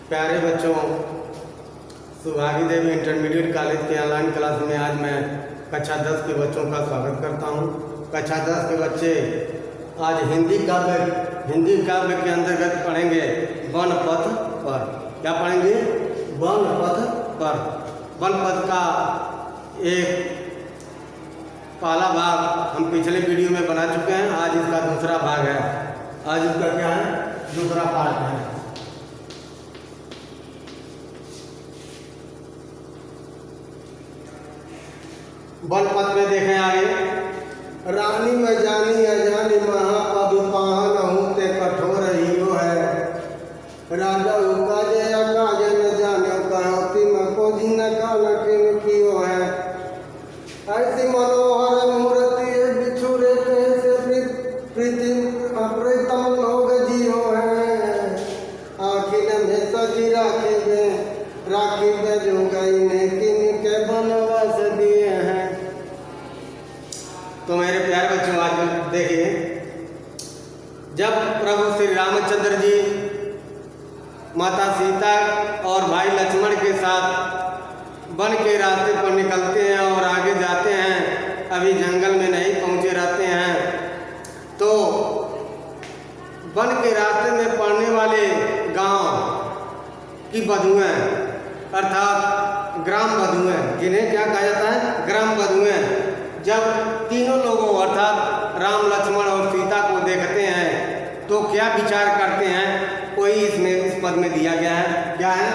प्यारे बच्चों, सुभागी देवी intermediate college के ऑनलाइन क्लास में आज मैं कक्षा 10 के बच्चों का स्वागत करता हूं। कक्षा 10 के बच्चे आज हिंदी काव्य के अंतर्गत पढ़ेंगे वन पथ पर। क्या पढ़ेंगे? वन पथ पर। वन पथ का एक पहला भाग हम पिछले वीडियो में बना चुके हैं। आज इसका दूसरा भाग है। आज इसका क्या है? दूसरा पार्ट है। वन पथ में देखें आगे। रानी में जानी अजानी महाकवि पाहन होते कठोर हियो है। राजा काजे काजे न जाने कहती में को जिन कान कियो है। ऐसी मनोहर मूर्ति बिछुरे कैसे प्रीति प्रीतम लोग जियो है। आखिर में सजी राखी में जो गई ने किन के बनवास दिए हैं। तो मेरे प्यारे बच्चों, आज देखिए, जब प्रभु श्री रामचंद्र जी माता सीता और भाई लक्ष्मण के साथ वन के रास्ते पर निकलते हैं और आगे जाते हैं, अभी जंगल में नहीं पहुंचे रहते हैं, तो वन के रास्ते में पड़ने वाले गांव की बधुएं अर्थात ग्राम बधुएं, जिन्हें क्या कहा जाता है? ग्राम बधुएं, जब तीनों लोगों अर्थात राम, लक्ष्मण और सीता को देखते हैं तो क्या विचार करते हैं, कोई इसमें इस पद में दिया गया है। क्या है?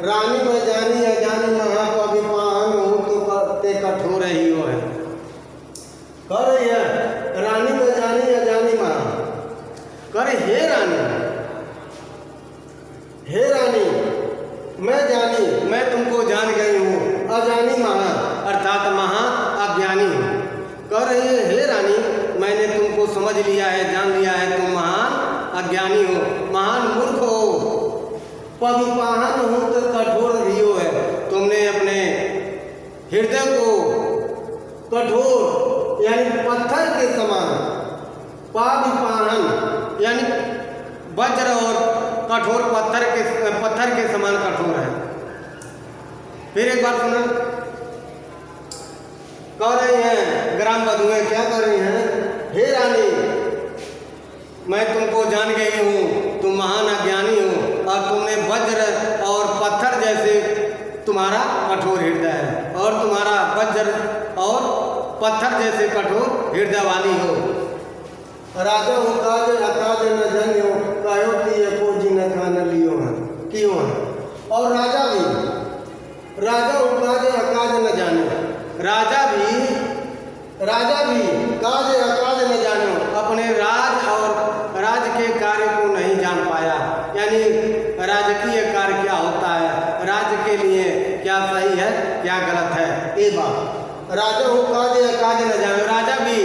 रानी में जानी अजानी महाकवि पाहन हूँ तो करते कठोर ही हो है। कर रही है रानी में जानी अजानी महा कर। हे रानी, हे रानी, मैं जानी, मैं तुमको जान गई हूँ। अजानी महा अर्थात महा अज्ञानी हूँ। कह रही है हे रानी, मैंने तुमको समझ लिया है, जान लिया है, तुम महान अज्ञानी हो, महान मूर्ख हो। पविपाहन हूँ तो कठोर रियो है। तुमने अपने हृदय को कठोर यानी पत्थर के समान, पाविपाहन यानी वज्र और कठोर पत्थर के समान कठोर है। फिर एक बार सुनो, कह रही हैं ग्राम बधुएं, क्या कर रही हैं? हे रानी, मैं तुमको जान गई हूँ, तुम महान अज्ञानी हो और तुमने वज्र और पत्थर जैसे तुम्हारा कठोर हृदय है और तुम्हारा वज्र और पत्थर जैसे कठोर हृदय वाली हो। राजा हो काज अकाज न जन्यो कहो कि को जिन खान लियो है क्यों है। और राजा हो काज अकाज न जाने, राजा भी काज अकाज न जानो, अपने राज और राज के कार्य को नहीं जान पाया, यानी राजकीय कार्य क्या होता है, राज्य के लिए क्या सही है क्या गलत है, ये बात। राजा हो काज अकाज न जानो, राजा भी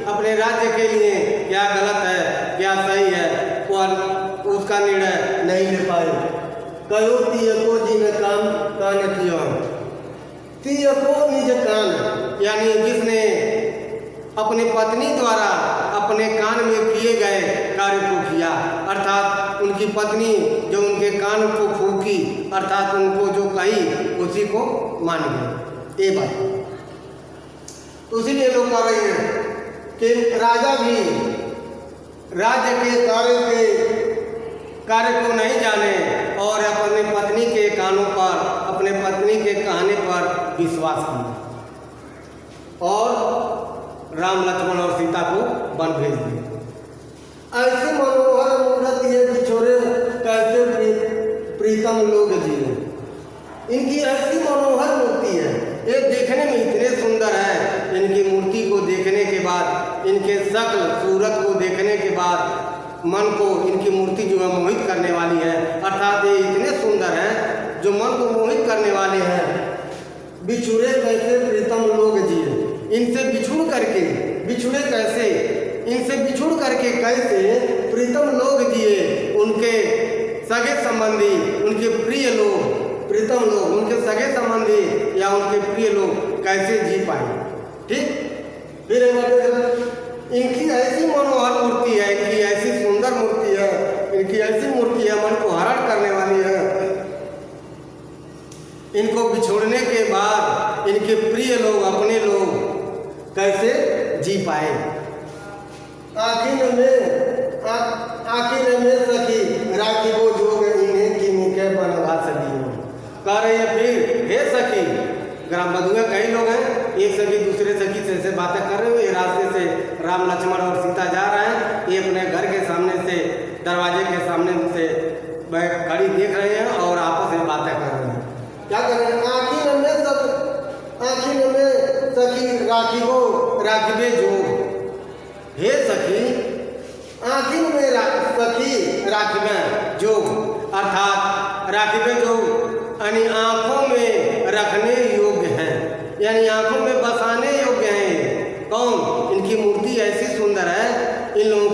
अपने राज्य के लिए क्या गलत है क्या सही है और उसका निर्णय नहीं ले पाए। कहो तिय को जिन काम कान कियो, तिय को निज कान यानी जिसने अपनी पत्नी द्वारा अपने कान में किए गए कार्य को किया, अर्थात उनकी पत्नी जो उनके कान को फूकी अर्थात उनको जो कही उसी को मान गए। ये बात उसीलिए लोग कह रहे हैं कि राजा भी राज्य के कार्य को नहीं जाने और अपनी पत्नी के कानों पर, अपने पत्नी के कहने पर विश्वास किया और राम, लक्ष्मण और सीता को वन भेज दिया। ऐसे मनोहर मूर्त ये बिछोरे कैसे प्रीतम लोग जिए। इनकी ऐसी मनोहर मूर्ति है, ये देखने में इतने सुंदर है, इनकी मूर्ति को देखने के बाद, इनके शक्ल सूरत को देखने के बाद मन को, इनकी मूर्ति जो है मोहित करने वाली है, अर्थात ये इतने सुंदर हैं जो मन को मोहित करने वाले हैं। बिछुड़े कैसे प्रीतम लोग जिए, इनसे बिछुड़ करके कैसे प्रीतम लोग जिए, उनके सगे संबंधी, उनके प्रिय लोग, प्रीतम लोग, उनके सगे संबंधी या उनके प्रिय लोग कैसे जी पाए। ठीक, फिर इनकी ऐसी मनोहर मूर्ति है, इनकी ऐसी सुंदर मूर्ति है, इनकी ऐसी मूर्ति है मन को हरण करने वाली है इनको बिछोड़ने के बाद इनके प्रिय लोग, अपने लोग कैसे जी पाए। आखिर में सखी राखी वो जोग इन्हें किन्हीं के बनवा सकी हो। कह रही है फिर हे सखी, ग्राम बधुआ कई लोग हैं, एक सखी दूसरे सखी से बातें कर रहे हुए रास्ते से राम लक्ष्मण और सीता जा रहे हैं। ये अपने घर के सामने से, दरवाजे के सामने से खड़ी देख रहे हैं और आपस में बातें कर रहे हैं। क्या कर रहे हैं? आखिर में सखी राखी वो राखिबे जोग। हे सखी, आखिर में सखी राखिबे जोग, अर्थात राखिबे जोग यानी आंखों में रखने योग्य हैं, यानी आंखों में बसाने योग्य हैं। कौन? इनकी मूर्ति ऐसी सुंदर है, इन लोगों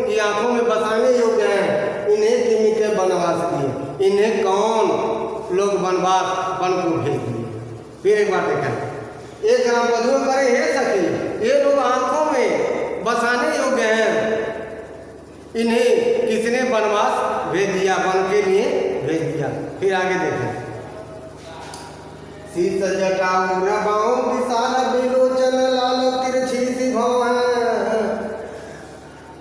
की आंखों में बसाने योग्य हैं। इन्हें किन्हीं के बनवास दिए, इन्हें कौन लोग बनवास बन को भेज दिए। फिर एक बार देखा, एक ग्राम बधुआ करे हे सखी, ये लोग आंखों में बसाने योग्य हैं, इन्हें किसने बनवास भेज दिया, वन के लिए भेज दिया। फिर आगे देखें, शीश जटाऊ रबाऊ विशाल बिलोचन लाल तिरछी सी भव है,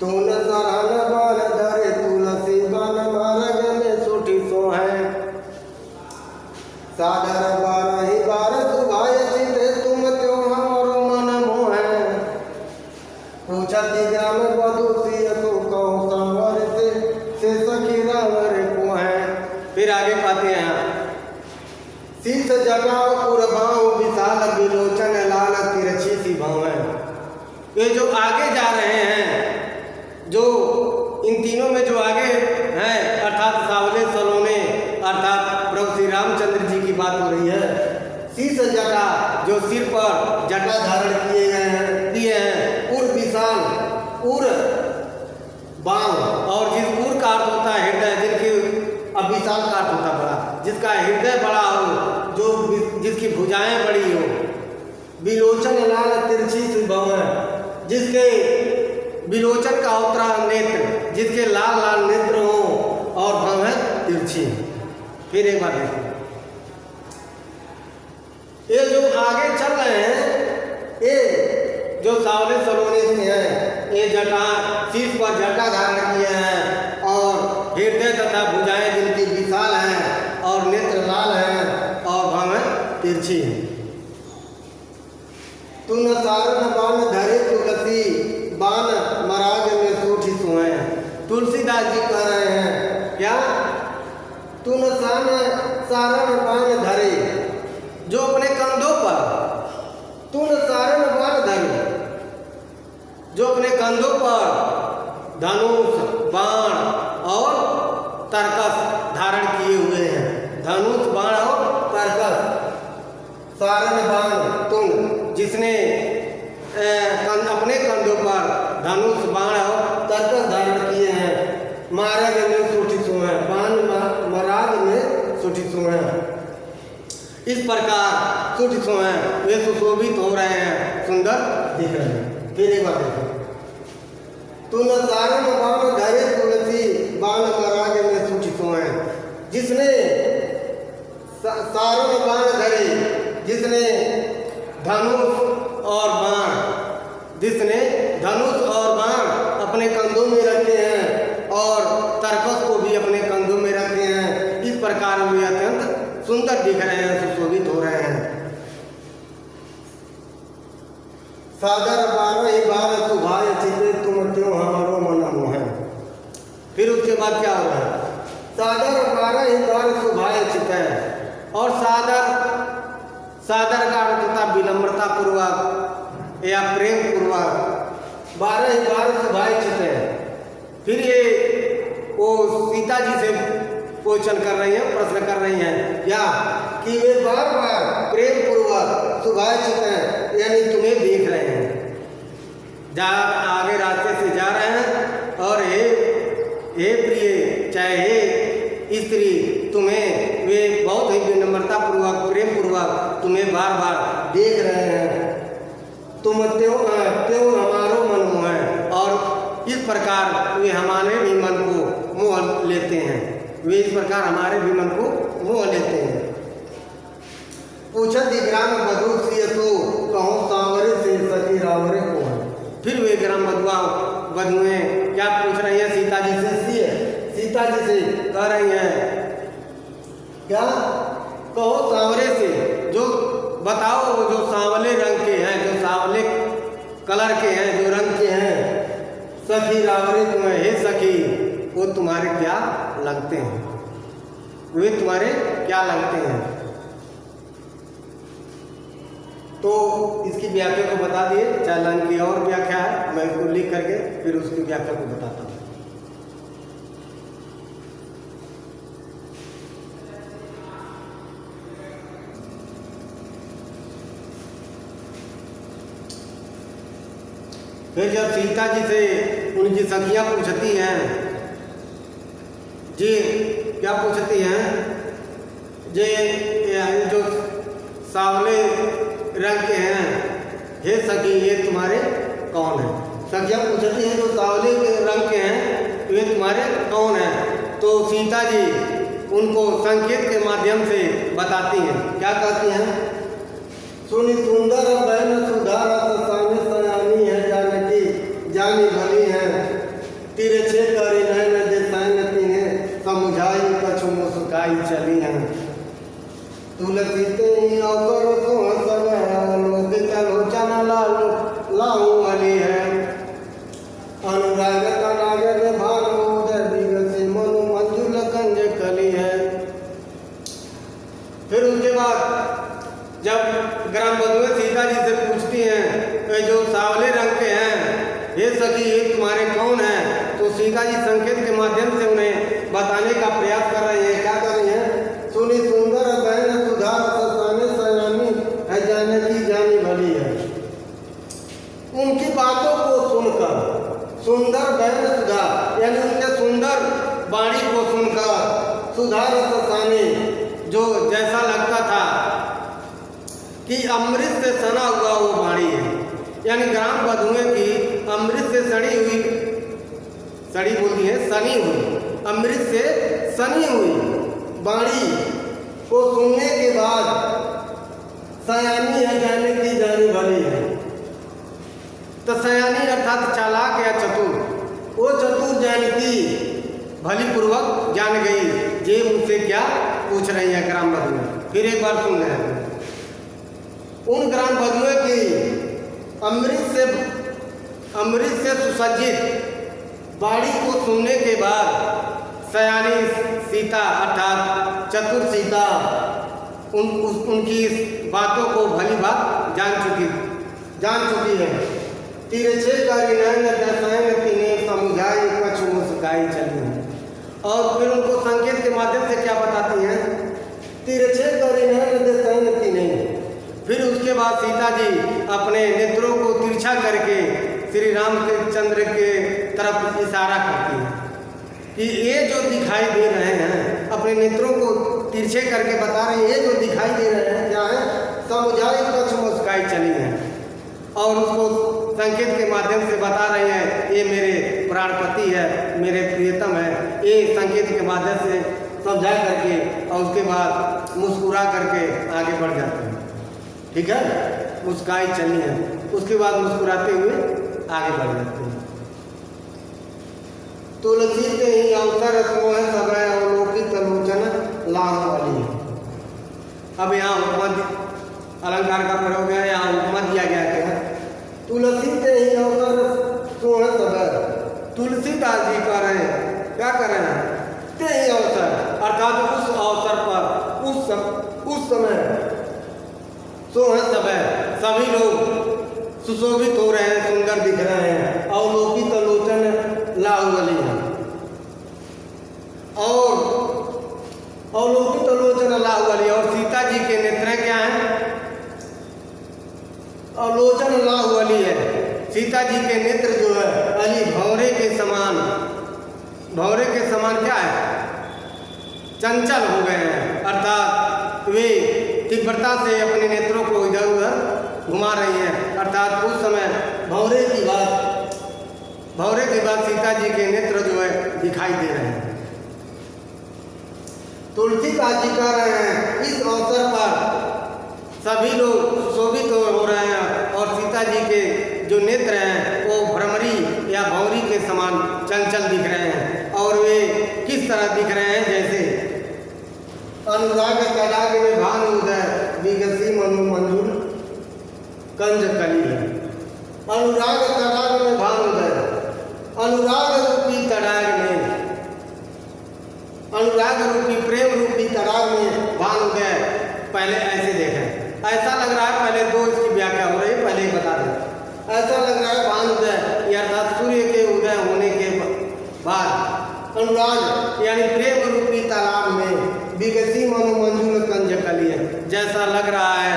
तून सरान बान धरे तुलसी बन मार्ग में सूठी सो है, सादर बारही बार सुभाय चिते तुम त्यों हमारो मन मोह है, पूछती ग्राम बधु सिय तो कहूँ सांवर से सखी रावर को है। फिर आगे पाते हैं, शीश जटाऊ उर्बाऊ विशाल बिलोचन लाल तिरछी सी भव है। ये जो आगे जा रहे हैं, जो इन तीनों में जो आगे हैं, अर्थात सावले सलोने, अर्थात प्रभु श्री रामचंद्र जी की बात हो रही है। शीश जटा, जो सिर पर जटा धारण किए हैं, उर विशाल, उर बाण, और जिस उर का अर्थ होता है हृदय, जिनकी अब विशाल का अर्थ होता है बड़ा, जिसका हृदय बड़ा हो, जो जिसकी भुजाएं बड़ी हो, बिलोचन लाल तिरछी सी भव है, जिसके बिलोचन का उत्तरा नेत्र, जिसके लाल लाल नेत्र हो और भव है तिरछी। फिर एक बार देखिए, ये जो आगे चल रहे हैं, ये जो सावले सलोने से हैं, ये जटा, शीश पर जटा धारण किए हैं और हृदय तथा भुजाएं जिनकी विशाल हैं और नेत्र लाल हैं और भव तिरछी है। तुन सारन बान धरे तुलसी बान मराग में सूठी सोए। तुलसीदास जी कह रहे हैं क्या? तुन सारन बान धरे, जो अपने कंधों पर, तुन सारन बान धरे, जो अपने कंधों पर धनुष, बाण और तरकस धारण किए हुए हैं। धनुष, बाण और तरकस। सारन बाण तुंग, जिसने अपने कंधों पर धनुष, बाण और तरकस धारण किए हैं। मार्ग में सूठी सोए, बाण मराग में सूठी सोए। इस प्रकार सूठी सोए वे सुशोभित हो रहे हैं, सुंदर दिख रहे हैं। फिर एक बार देखो, तुम सारन बाण धरे तुलसी बाण मराग में सूठी सोए। जिसने सारन बाण धरे, जिसने धनुष और बाण, जिसने धनुष और बाण अपने कंधों में रखे हैं और तरकस को भी अपने कंधों में रखे हैं, इस प्रकार वे अत्यंत सुंदर दिख रहे हैं, सुशोभित हो रहे हैं। सादर बारह बार सुभाय चिते तुम क्यों हमारो मन मोह। फिर उसके बाद क्या हो रहा है? सादर बारह बार सुभाय चिते, और सादर का अर्थ होता विनम्रता पूर्वक या प्रेम पूर्वक 12 बार सुभाय चिते। फिर ये वो सीता जी से क्वेश्चन कर रही हैं, प्रश्न कर रही हैं क्या कि वे बार बार प्रेम पूर्वक सुभाय चिते, यानी तुम्हें देख रहे हैं, आगे रास्ते से जा रहे हैं और हे प्रिय, चाहे हे स्त्री, तुम्हें वे बहुत ही विनम्रता पूर्वक, प्रेम पूर्वक तुम्हें बार बार देख रहे हैं। तुम त्यों हमारो मन मोह, और इस प्रकार वे हमारे भी मन को मोह लेते हैं। वे इस प्रकार हमारे भी मन को मोह लेते हैं। पूछत ग्राम बधू सिय तो कहूँ सांवरे से सखी रावरे को है। फिर वे ग्राम बधुएं क्या पूछ रही हैं सीता जी से? सीता जी से कह रही हैं क्या? कहो सांवरे से, जो बताओ जो सांवले रंग के हैं, जो सांवले कलर के हैं, जो रंग के हैं, सखी रावरे तुम्हें, हे सखी वो तुम्हारे क्या लगते हैं, वे तुम्हारे क्या लगते हैं। तो इसकी व्याख्या को बता दिए, चालान की और व्याख्या है, मैं इसको लिख करके फिर उसकी व्याख्या को बताता हूँ। फिर जब सीता जी से उनकी सखियां पूछती हैं, जी क्या पूछती हैं, जे जो सांवले रंग के हैं, हे सखी ये तुम्हारे कौन है? सखियां पूछती हैं जो सांवले रंग के हैं ये तुम्हारे कौन है? तो सीता जी उनको संकेत के माध्यम से बताती हैं। क्या कहती हैं? सुनी सुंदर बहन सुधारा सामने सयानी है जानकी जानी भली है, तिरछे करे नैन देसाई है समुझाई कछु मुस्काई चली है। तुलसी ते अवसर सब लोक लोचन लाऊ वाली है, अनुराग तनागर भानोदय दिग से मनु मंजुल कंज कली है। फिर उसके बाद जब ग्राम बधुएं सीता जी से पूछती हैं जो सांवले रंग के हैं, हे सखी ये तुम्हारे कौन हैं? तो सीता जी संकेत के माध्यम से उन्हें बताने का प्रयास कर रही हैं। क्या कर रही हैं? सुनी सुंदर बहन सुधार ससाने सयानी है जानकी जानी भली है। उनकी बातों को सुनकर सुंदर बहन सुधा यानी उनके सुंदर वाणी को सुनकर सुधार ससाने जो जैसा लगता था कि अमृत से सना हुआ वो वाणी है, यानी ग्राम बधुएं की अमृत से सड़ी हुई, सड़ी बोलती है सनी हुई, अमृत से सनी हुई वाणी को सुनने के बाद सयानी है जाने की जानी भली है। तो सयानी अर्थात चालाक या चतुर, वो चतुर जानकी भली पूर्वक जान गई जे मुझसे क्या पूछ रही है ग्राम बधुएं। फिर एक बार सुन रहे हैं उन ग्राम बधुएं की अमृत से सुसज्जित वाणी को सुनने के बाद सयानी सीता अर्थात चतुर सीता उनकी इस बातों को भली बात जान चुकी है। तिरछे करी नैन दसाएं तिन्हें समुझाई कछु मुस्काई चली है। और फिर उनको संकेत के माध्यम से क्या बताती हैं? तिरछे करी नैन दसाएं तिन्हें। फिर उसके बाद सीता जी अपने नेत्रों को तिरछा करके श्री रामचंद्र के तरफ इशारा करती हैं कि ये जो दिखाई दे रहे हैं, अपने नेत्रों को तिरछे करके बता रहे हैं ये जो दिखाई दे रहे हैं क्या है? समुझाई कछु मुस्काई चली है। और उसको संकेत के माध्यम से बता रहे हैं ये मेरे प्राणपति है, मेरे प्रियतम है, ये संकेत के माध्यम से समझा करके और उसके बाद मुस्कुरा करके आगे बढ़ जाते हैं। ठीक है, मुस्काई चली है, उसके बाद मुस्कुराते हुए आगे बढ़ जाते हैं। तुलसी के ही अवसर मोह सब अवलोकित लोचन लाह वाली है। अब यहाँ उपमत अलंकार का प्रयोग है, यहाँ उपमत दिया गया क्या? तुलसी के ही अवसर सोह सब, तुलसीदास जी कह रहे हैं, क्या कर रहे हैं? ते ही अवसर अर्थात उस अवसर पर उस समय सोह सब सभी लोग सुशोभित हो रहे हैं, सुंदर दिख रहे हैं, अवलोकित लोचन लाहुवली है। और अवलोकित लोचन लाहुवली और सीता जी के नेत्र क्या हैं? अवलोचन लाहुवली है। सीता जी के नेत्र जो है अली भौरे के समान क्या है? चंचल हो गए हैं, अर्थात वे तीव्रता से अपने नेत्रों को इधर उधर घुमा रही हैं। अर्थात उस समय भौरे के बाद सीता जी के नेत्र जो है दिखाई दे रहे हैं। तुलसीदास जी कह रहे हैं इस अवसर पर जो नेत्र हैं वो भ्रमरी या भंवरी के समान चंचल दिख रहे हैं। और वे किस तरह दिख रहे हैं, जैसे अनुराग तड़ाग में भानु उदय विकसी मनु मंजूर कंज कली है। अनुराग तड़ाग में भानु उदय, अनुराग रूपी तड़ाग में, अनुराग रूपी प्रेम रूपी तड़ाग में भानु उदय। पहले ऐसे देखें, ऐसा लग रहा है, पहले दो इसकी व्याख्या हो रही है, पहले ही बता दें। ऐसा लग रहा है भानु उदय अर्थात सूर्य के उदय होने के बाद अनुराग यानी प्रेम रूपी तालाब में विकसी मनु मंजूल कंज कली है। जैसा लग रहा है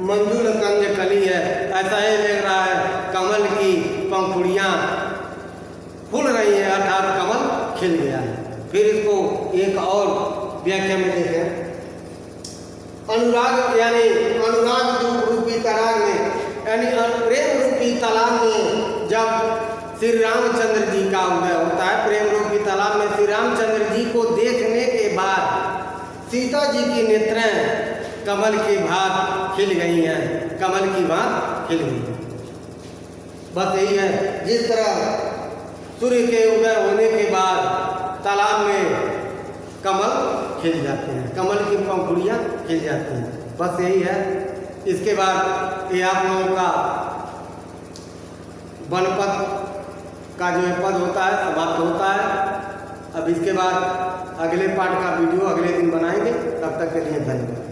मंजूल कंज कली है, ऐसा ही लग रहा है कमल की पंखुड़ियाँ फूल रही है, अर्थात कमल खिल गया है। फिर इसको एक और व्याख्या में देखें, अनुराग यानी अनुराग रूपी तड़ाग में यानी प्रेम रूपी तालाब में जब श्री रामचंद्र जी का उदय होता है, प्रेम रूपी तालाब में श्री रामचंद्र जी को देखने के बाद सीता जी की नेत्रें कमल की भांति खिल गई हैं, कमल की भांति खिल गई हैं। बस यही है, जिस तरह सूर्य के उदय होने के बाद तालाब में कमल खिल जाते हैं, कमल की पंखुड़ियाँ खिल जाती हैं। बस यही है। इसके बाद ये आप लोगों का वनपद का जो पद होता है समाप्त होता है। अब इसके बाद अगले पार्ट का वीडियो अगले दिन बनाएंगे। तब तक के लिए धन्यवाद।